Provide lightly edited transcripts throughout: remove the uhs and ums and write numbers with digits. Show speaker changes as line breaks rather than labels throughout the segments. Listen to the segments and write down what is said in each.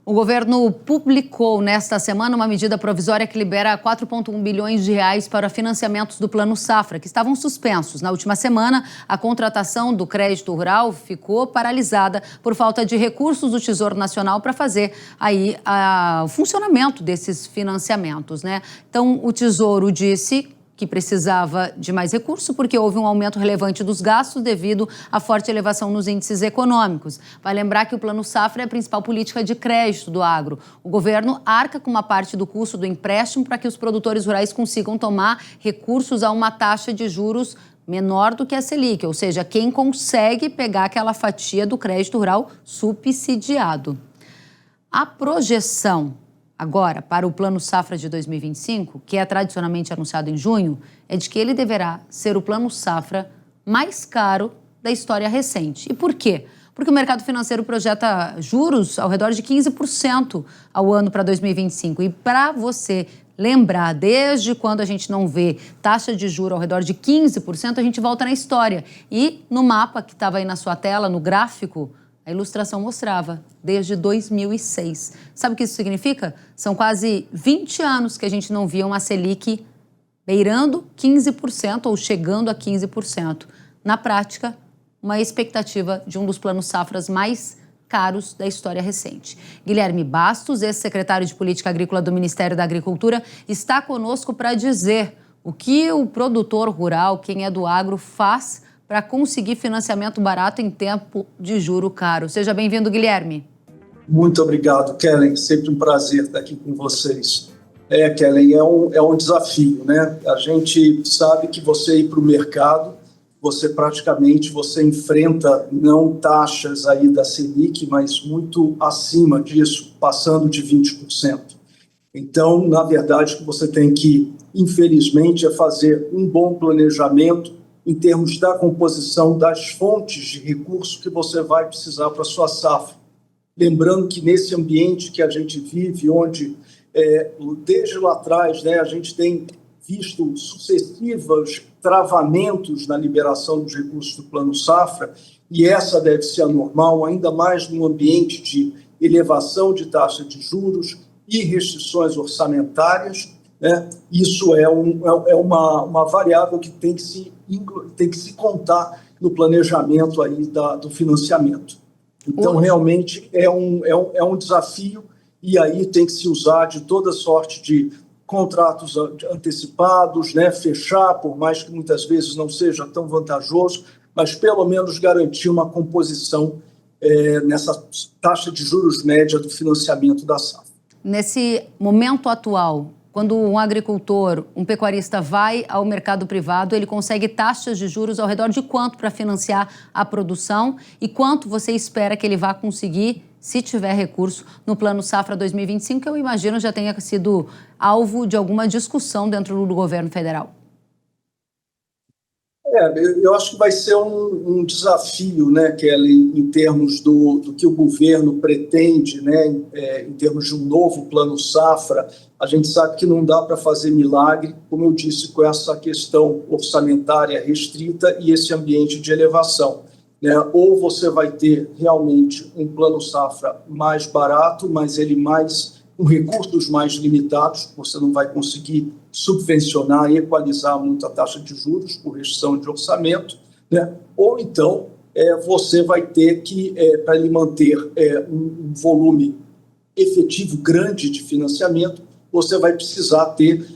O governo publicou nesta semana uma medida provisória que libera 4,1 bilhões de reais para financiamentos do Plano Safra, que estavam suspensos. Na última semana, a contratação do crédito rural ficou paralisada por falta de recursos do Tesouro Nacional para fazer aí o funcionamento desses financiamentos, né? Então, o Tesouro disse que precisava de mais recurso porque houve um aumento relevante dos gastos devido à forte elevação nos índices econômicos. Vai lembrar que o Plano Safra é a principal política de crédito do agro. O governo arca com uma parte do custo do empréstimo para que os produtores rurais consigam tomar recursos a uma taxa de juros menor do que a Selic, ou seja, quem consegue pegar aquela fatia do crédito rural subsidiado. A projeção agora, para o Plano Safra de 2025, que é tradicionalmente anunciado em junho, é de que ele deverá ser o Plano Safra mais caro da história recente. E por quê? Porque o mercado financeiro projeta juros ao redor de 15% ao ano para 2025. E para você lembrar, desde quando a gente não vê taxa de juros ao redor de 15%, a gente volta na história. E no mapa que estava aí na sua tela, no gráfico, a ilustração mostrava, desde 2006. Sabe o que isso significa? São quase 20 anos que a gente não via uma Selic beirando 15% ou chegando a 15%. Na prática, uma expectativa de um dos planos safras mais caros da história recente. Guilherme Bastos, ex-secretário de Política Agrícola do Ministério da Agricultura, está conosco para dizer o que o produtor rural, quem é do agro, faz para conseguir financiamento barato em tempo de juro caro. Seja bem-vindo, Guilherme.
Muito obrigado, Kellen. Sempre um prazer estar aqui com vocês. Kellen, é um desafio, né? A gente sabe que você ir para o mercado, você enfrenta não taxas aí da Selic, mas muito acima disso, passando de 20%. Então, na verdade, o que você tem que, infelizmente, é fazer um bom planejamento em termos da composição das fontes de recurso que você vai precisar para a sua safra. Lembrando que nesse ambiente que a gente vive, onde desde lá atrás, né, a gente tem visto sucessivos travamentos na liberação dos recursos do Plano Safra, e essa deve ser a normal, ainda mais num ambiente de elevação de taxa de juros e restrições orçamentárias, né? Isso é uma variável que tem que se contar no planejamento aí do financiamento. Então, realmente, é um desafio, e aí tem que se usar de toda sorte de contratos antecipados, né? Fechar, por mais que muitas vezes não seja tão vantajoso, mas pelo menos garantir uma composição nessa taxa de juros média do financiamento da safra.
Nesse momento atual, quando um agricultor, um pecuarista vai ao mercado privado, ele consegue taxas de juros ao redor de quanto para financiar a produção e quanto você espera que ele vá conseguir, se tiver recurso, no Plano Safra 2025, que eu imagino já tenha sido alvo de alguma discussão dentro do governo federal?
Eu acho que vai ser um desafio, né, Kelly, em termos do que o governo pretende, né, em termos de um novo Plano Safra. A gente sabe que não dá para fazer milagre, como eu disse, com essa questão orçamentária restrita e esse ambiente de elevação, né? Ou você vai ter realmente um Plano Safra mais barato, mas ele com recursos mais limitados, você não vai conseguir subvencionar e equalizar muito a taxa de juros por restrição de orçamento, né? Ou então você vai ter que, para ele manter um volume efetivo grande de financiamento, você vai precisar ter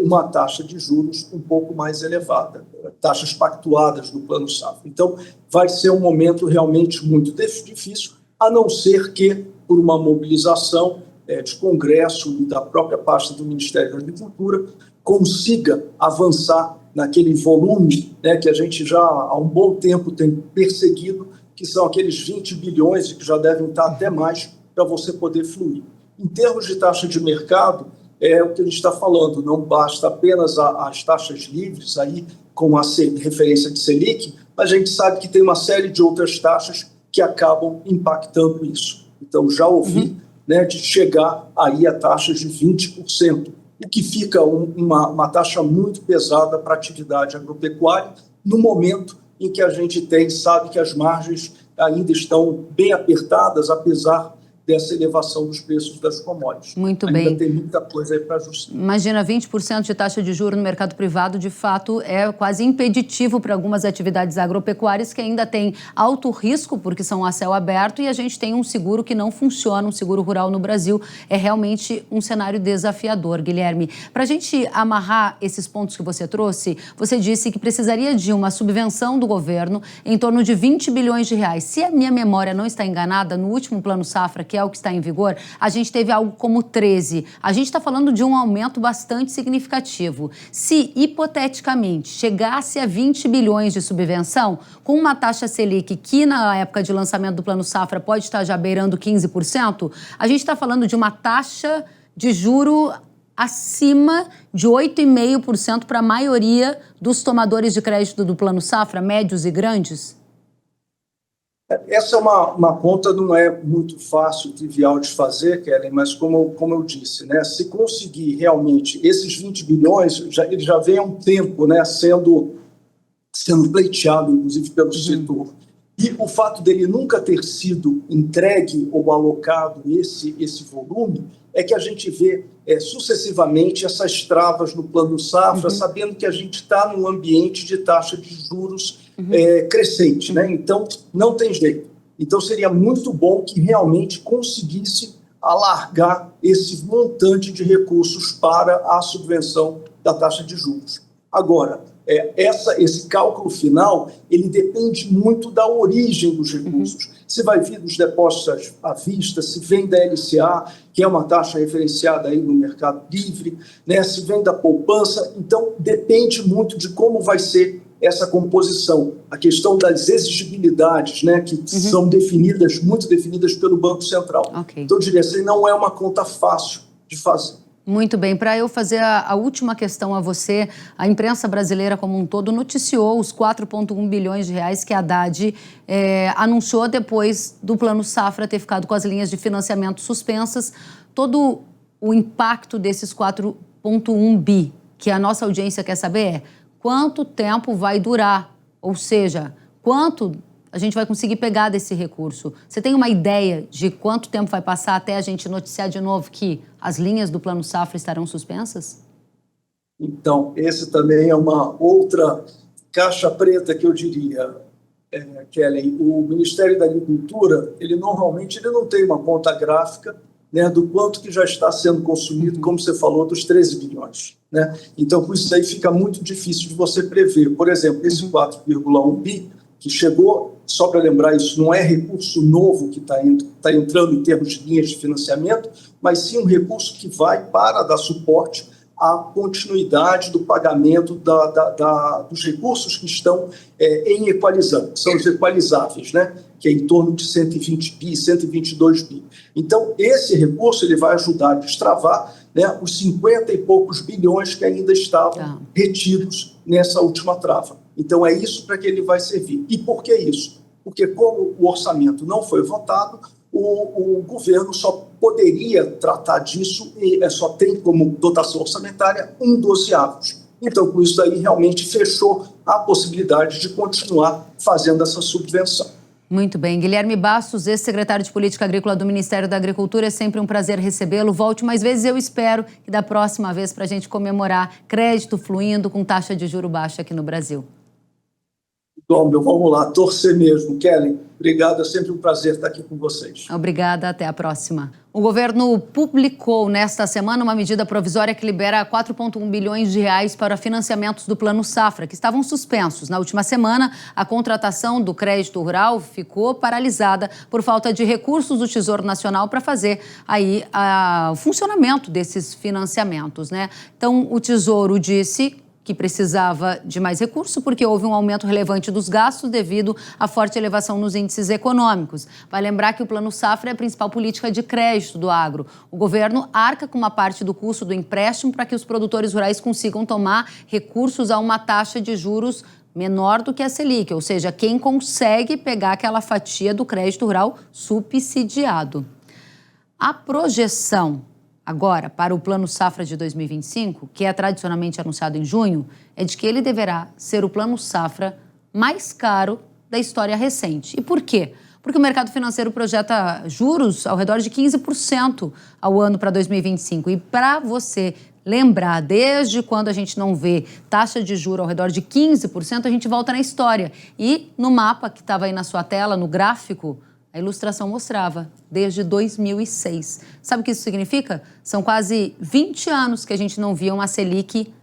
uma taxa de juros um pouco mais elevada, taxas pactuadas no Plano Safra. Então, vai ser um momento realmente muito difícil, a não ser que, por uma mobilização de Congresso e da própria pasta do Ministério da Agricultura, consiga avançar naquele volume, né, que a gente já há um bom tempo tem perseguido, que são aqueles 20 bilhões e que já devem estar até mais para você poder fluir. Em termos de taxa de mercado, é o que a gente está falando, não basta apenas as taxas livres aí com a referência de Selic, mas a gente sabe que tem uma série de outras taxas que acabam impactando isso. Então, já ouvi né, de chegar aí a taxas de 20%, o que fica uma taxa muito pesada para a atividade agropecuária, no momento em que a gente sabe que as margens ainda estão bem apertadas, apesar dessa elevação dos preços das commodities.
Muito bem.
Ainda tem muita coisa aí para ajustar.
Imagina, 20% de taxa de juros no mercado privado, de fato, é quase impeditivo para algumas atividades agropecuárias que ainda têm alto risco, porque são a céu aberto, e a gente tem um seguro que não funciona, um seguro rural no Brasil. É realmente um cenário desafiador, Guilherme. Para a gente amarrar esses pontos que você trouxe, você disse que precisaria de uma subvenção do governo em torno de 20 bilhões de reais. Se a minha memória não está enganada, no último Plano Safra, que é o que está em vigor, a gente teve algo como 13. A gente está falando de um aumento bastante significativo. Se, hipoteticamente, chegasse a 20 bilhões de subvenção, com uma taxa Selic que, na época de lançamento do Plano Safra, pode estar já beirando 15%, a gente está falando de uma taxa de juro acima de 8,5% para a maioria dos tomadores de crédito do Plano Safra, médios e grandes?
Essa é uma conta, não é muito fácil, trivial de fazer, Kellen, mas como eu disse, né, se conseguir realmente esses 20 bilhões, ele já vem há um tempo, né, sendo pleiteado, inclusive, pelo setor. E o fato dele nunca ter sido entregue ou alocado esse volume é que a gente vê sucessivamente essas travas no Plano Safra, sabendo que a gente está num ambiente de taxa de juros crescente, né? Então, não tem jeito. Então, seria muito bom que realmente conseguisse alargar esse montante de recursos para a subvenção da taxa de juros. Agora, esse cálculo final, ele depende muito da origem dos recursos. Se vai vir dos depósitos à vista, se vem da LCA, que é uma taxa referenciada aí no mercado livre, né? Se vem da poupança. Então, depende muito de como vai ser essa composição. A questão das exigibilidades, né? Que são muito definidas pelo Banco Central.
Okay.
Então, eu diria assim, não é uma conta fácil de fazer.
Muito bem. Para eu fazer a última questão a você, a imprensa brasileira como um todo noticiou os 4,1 bilhões de reais que a Haddad anunciou depois do Plano Safra ter ficado com as linhas de financiamento suspensas. Todo o impacto desses 4,1 bi, que a nossa audiência quer saber é quanto tempo vai durar, ou seja, quanto a gente vai conseguir pegar desse recurso. Você tem uma ideia de quanto tempo vai passar até a gente noticiar de novo que as linhas do Plano Safra estarão suspensas?
Então, esse também é uma outra caixa preta que eu diria, Kellen. O Ministério da Agricultura, ele normalmente não tem uma conta gráfica, né, do quanto que já está sendo consumido, como você falou, dos 13 bilhões. Né? Então, com isso aí fica muito difícil de você prever. Por exemplo, esse 4,1 bi, que chegou, só para lembrar, isso não é recurso novo que está entrando em termos de linhas de financiamento, mas sim um recurso que vai para dar suporte à continuidade do pagamento dos recursos que estão em equalizando, que são os equalizáveis, né? Que é em torno de 120 bi, 122 bi. Então, esse recurso ele vai ajudar a destravar, né, os 50 e poucos bilhões que ainda estavam retidos nessa última trava. Então, é isso para que ele vai servir. E por que isso? Porque, como o orçamento não foi votado, o governo só poderia tratar disso e só tem como dotação orçamentária 1/12. Então, com isso aí, realmente fechou a possibilidade de continuar fazendo essa subvenção.
Muito bem. Guilherme Bastos, ex-secretário de Política Agrícola do Ministério da Agricultura, é sempre um prazer recebê-lo. Volte mais vezes, eu espero que da próxima vez para a gente comemorar crédito fluindo com taxa de juro baixa aqui no Brasil.
Bom, vamos lá, torcer mesmo. Kellen, obrigado, é sempre um prazer estar aqui com vocês.
Obrigada, até a próxima. O governo publicou nesta semana uma medida provisória que libera 4,1 bilhões de reais para financiamentos do Plano Safra, que estavam suspensos. Na última semana, a contratação do crédito rural ficou paralisada por falta de recursos do Tesouro Nacional para fazer aí o funcionamento desses financiamentos, né? Então, o Tesouro disse que precisava de mais recurso porque houve um aumento relevante dos gastos devido à forte elevação nos índices econômicos. Vai lembrar que o Plano Safra é a principal política de crédito do agro. O governo arca com uma parte do custo do empréstimo para que os produtores rurais consigam tomar recursos a uma taxa de juros menor do que a Selic, ou seja, quem consegue pegar aquela fatia do crédito rural subsidiado. A projeção agora, para o Plano Safra de 2025, que é tradicionalmente anunciado em junho, é de que ele deverá ser o Plano Safra mais caro da história recente. E por quê? porque o mercado financeiro projeta juros ao redor de 15% ao ano para 2025. E para você lembrar, desde quando a gente não vê taxa de juros ao redor de 15%, a gente volta na história. E no mapa que estava aí na sua tela, no gráfico, a ilustração mostrava desde 2006. Sabe o que isso significa? São quase 20 anos que a gente não via uma Selic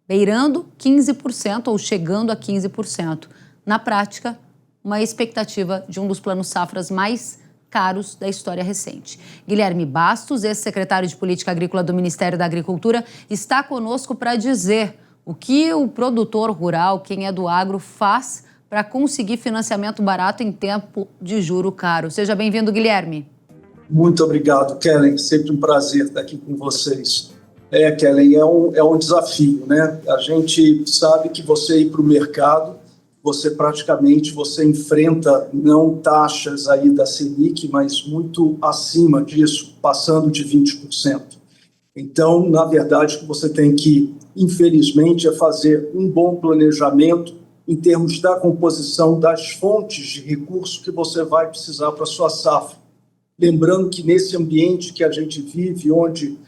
beirando 15% ou chegando a 15%. Na prática, uma expectativa de um dos planos safras mais caros da história recente. Guilherme Bastos, ex-secretário de Política Agrícola do Ministério da Agricultura, está conosco para dizer o que o produtor rural, quem é do agro, faz para conseguir financiamento barato em tempo de juro caro. Seja bem-vindo, Guilherme.
Muito obrigado, Kellen. Sempre um prazer estar aqui com vocês. Kellen, é um desafio, né? A gente sabe que você ir para o mercado, você enfrenta não taxas aí da Selic, mas muito acima disso, passando de 20%. Então, na verdade, o que você tem que, infelizmente, é fazer um bom planejamento em termos da composição das fontes de recurso que você vai precisar para a sua safra. Lembrando que nesse ambiente que a gente vive, onde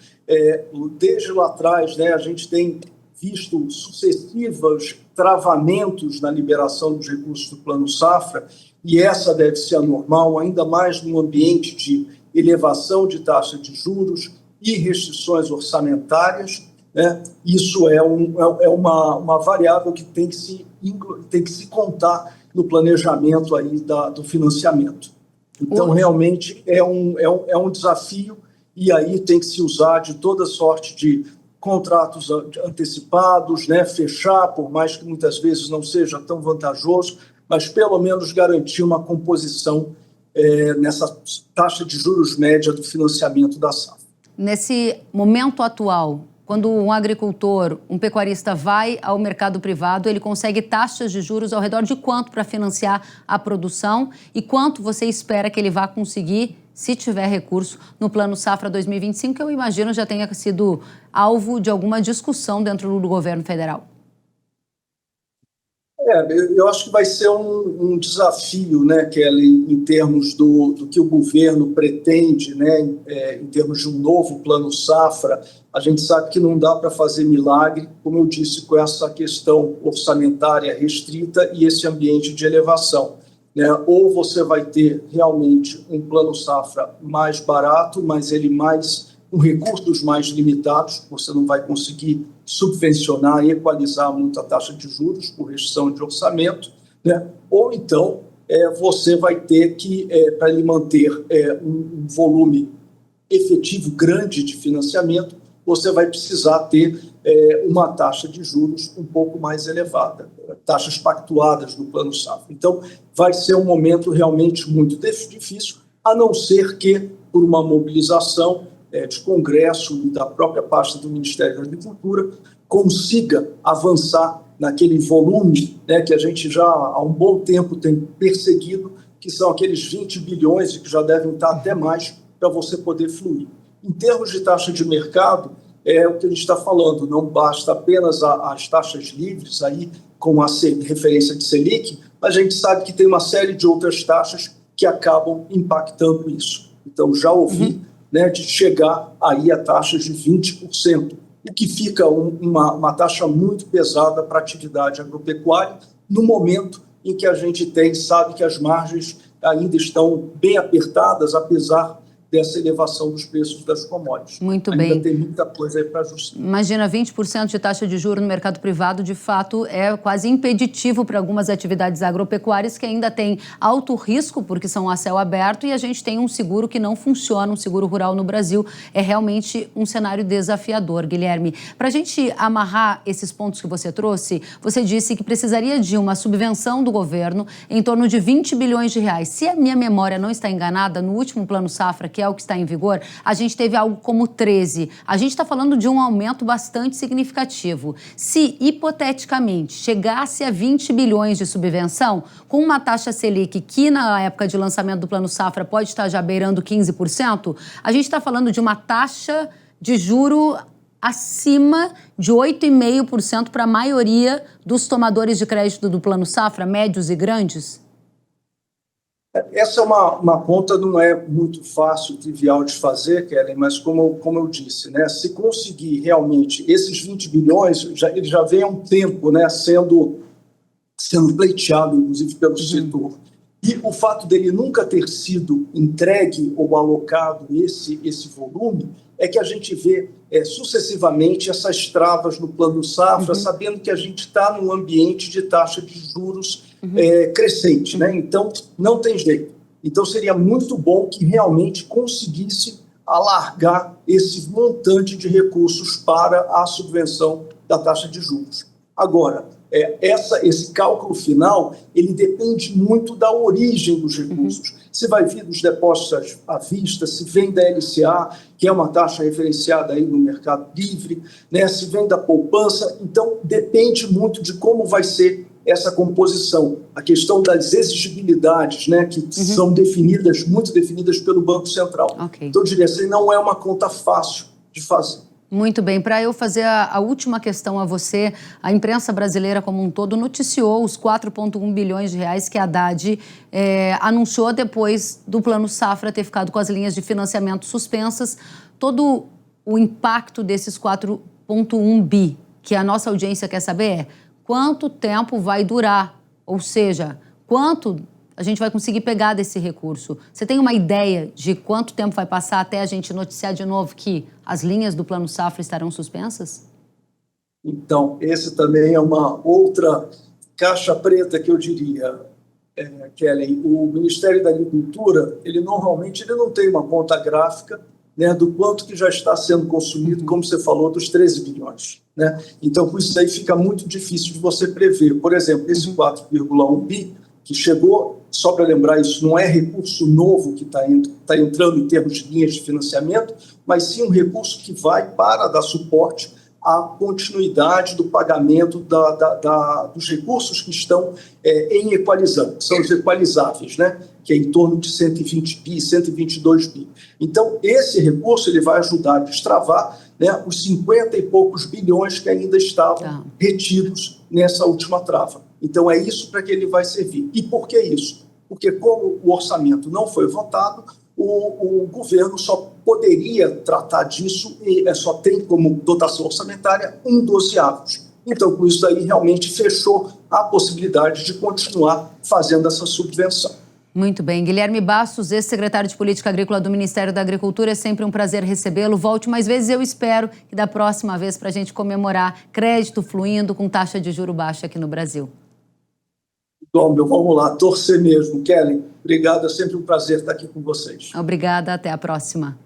desde lá atrás, né, a gente tem visto sucessivos travamentos na liberação dos recursos do Plano Safra, e essa deve ser a normal, ainda mais num ambiente de elevação de taxa de juros e restrições orçamentárias, né? Isso é uma variável que tem que se contar no planejamento aí do financiamento. Então, realmente, é um desafio, e aí tem que se usar de toda sorte de contratos antecipados, né, fechar, por mais que muitas vezes não seja tão vantajoso, mas pelo menos garantir uma composição nessa taxa de juros média do financiamento da safra.
Nesse momento atual, quando um agricultor, um pecuarista vai ao mercado privado, ele consegue taxas de juros ao redor de quanto para financiar a produção e quanto você espera que ele vá conseguir, se tiver recurso, no Plano Safra 2025, que eu imagino já tenha sido alvo de alguma discussão dentro do governo federal?
Eu acho que vai ser um desafio, né, Kelly, em termos do que o governo pretende, né, em termos de um novo Plano Safra. A gente sabe que não dá para fazer milagre, como eu disse, com essa questão orçamentária restrita e esse ambiente de elevação, né? Ou você vai ter realmente um Plano Safra mais barato, mas ele com recursos mais limitados, você não vai conseguir subvencionar e equalizar muito a taxa de juros por restrição de orçamento, né? Ou então você vai ter que, para ele manter um volume efetivo grande de financiamento, você vai precisar ter uma taxa de juros um pouco mais elevada, taxas pactuadas no Plano Safra. Então, vai ser um momento realmente muito difícil, a não ser que, por uma mobilização de Congresso e da própria pasta do Ministério da Agricultura, consiga avançar naquele volume, né, que a gente já há um bom tempo tem perseguido, que são aqueles 20 bilhões e que já devem estar até mais para você poder fluir. Em termos de taxa de mercado, é o que a gente está falando, não basta apenas as taxas livres aí com a referência de Selic, mas a gente sabe que tem uma série de outras taxas que acabam impactando isso. Então, já ouvi né, de chegar aí a taxas de 20%, o que fica uma taxa muito pesada para a atividade agropecuária, no momento em que a gente sabe que as margens ainda estão bem apertadas, apesar dessa elevação dos preços das commodities.
Muito bem.
Ainda tem muita coisa aí para ajustar.
Imagina, 20% de taxa de juros no mercado privado, de fato, é quase impeditivo para algumas atividades agropecuárias que ainda têm alto risco, porque são a céu aberto, e a gente tem um seguro que não funciona, um seguro rural no Brasil. É realmente um cenário desafiador, Guilherme. Para a gente amarrar esses pontos que você trouxe, você disse que precisaria de uma subvenção do governo em torno de 20 bilhões de reais. Se a minha memória não está enganada, no último Plano Safra, que é o que está em vigor, a gente teve algo como 13. A gente está falando de um aumento bastante significativo. Se, hipoteticamente, chegasse a 20 bilhões de subvenção, com uma taxa Selic que, na época de lançamento do Plano Safra, pode estar já beirando 15%, a gente está falando de uma taxa de juro acima de 8,5% para a maioria dos tomadores de crédito do Plano Safra, médios e grandes?
Essa é uma conta, não é muito fácil, trivial de fazer, Kellen, mas como eu disse, né, se conseguir realmente esses 20 bilhões, ele já vem há um tempo, né, sendo pleiteado, inclusive, pelo setor. E o fato dele nunca ter sido entregue ou alocado esse volume é que a gente vê sucessivamente essas travas no Plano Safra, sabendo que a gente está num ambiente de taxa de juros crescente, né? Então, não tem jeito. Então, seria muito bom que realmente conseguisse alargar esse montante de recursos para a subvenção da taxa de juros. Agora, esse cálculo final, ele depende muito da origem dos recursos. Se vai vir dos depósitos à vista, se vem da LCA, que é uma taxa referenciada aí no mercado livre, né? Se vem da poupança. Então, depende muito de como vai ser essa composição. A questão das exigibilidades, né? Que são definidas, muito definidas pelo Banco Central.
Okay.
Então, eu diria assim, não é uma conta fácil de fazer.
Muito bem, para eu fazer a última questão a você, a imprensa brasileira como um todo noticiou os 4,1 bilhões de reais que a Haddad anunciou depois do Plano Safra ter ficado com as linhas de financiamento suspensas. Todo o impacto desses 4,1 bi, que a nossa audiência quer saber é quanto tempo vai durar, ou seja, quanto a gente vai conseguir pegar desse recurso. Você tem uma ideia de quanto tempo vai passar até a gente noticiar de novo que as linhas do Plano Safra estarão suspensas?
Então, esse também é uma outra caixa preta que eu diria, Kellen. O Ministério da Agricultura, ele normalmente não tem uma conta gráfica, né, do quanto que já está sendo consumido, como você falou, dos 13 bilhões. Né? Então, com isso aí fica muito difícil de você prever. Por exemplo, esse 4,1 bi, que chegou, só para lembrar, isso não é recurso novo que está entrando em termos de linhas de financiamento, mas sim um recurso que vai para dar suporte à continuidade do pagamento dos recursos que estão em equalizando, que são os equalizáveis, né? Que é em torno de 120 bi, 122 bi. Então, esse recurso ele vai ajudar a destravar, né, os 50 e poucos bilhões que ainda estavam retidos nessa última trava. Então, é isso para que ele vai servir. E por que isso? Porque, como o orçamento não foi votado, o governo só poderia tratar disso e só tem como dotação orçamentária 1/12. Então, com isso aí, realmente fechou a possibilidade de continuar fazendo essa subvenção.
Muito bem. Guilherme Bastos, ex-secretário de Política Agrícola do Ministério da Agricultura, é sempre um prazer recebê-lo. Volte mais vezes, eu espero que da próxima vez para a gente comemorar crédito fluindo com taxa de juro baixa aqui no Brasil.
Bom, vamos lá, torcer mesmo. Kellen, obrigado, é sempre um prazer estar aqui com vocês.
Obrigada, até a próxima.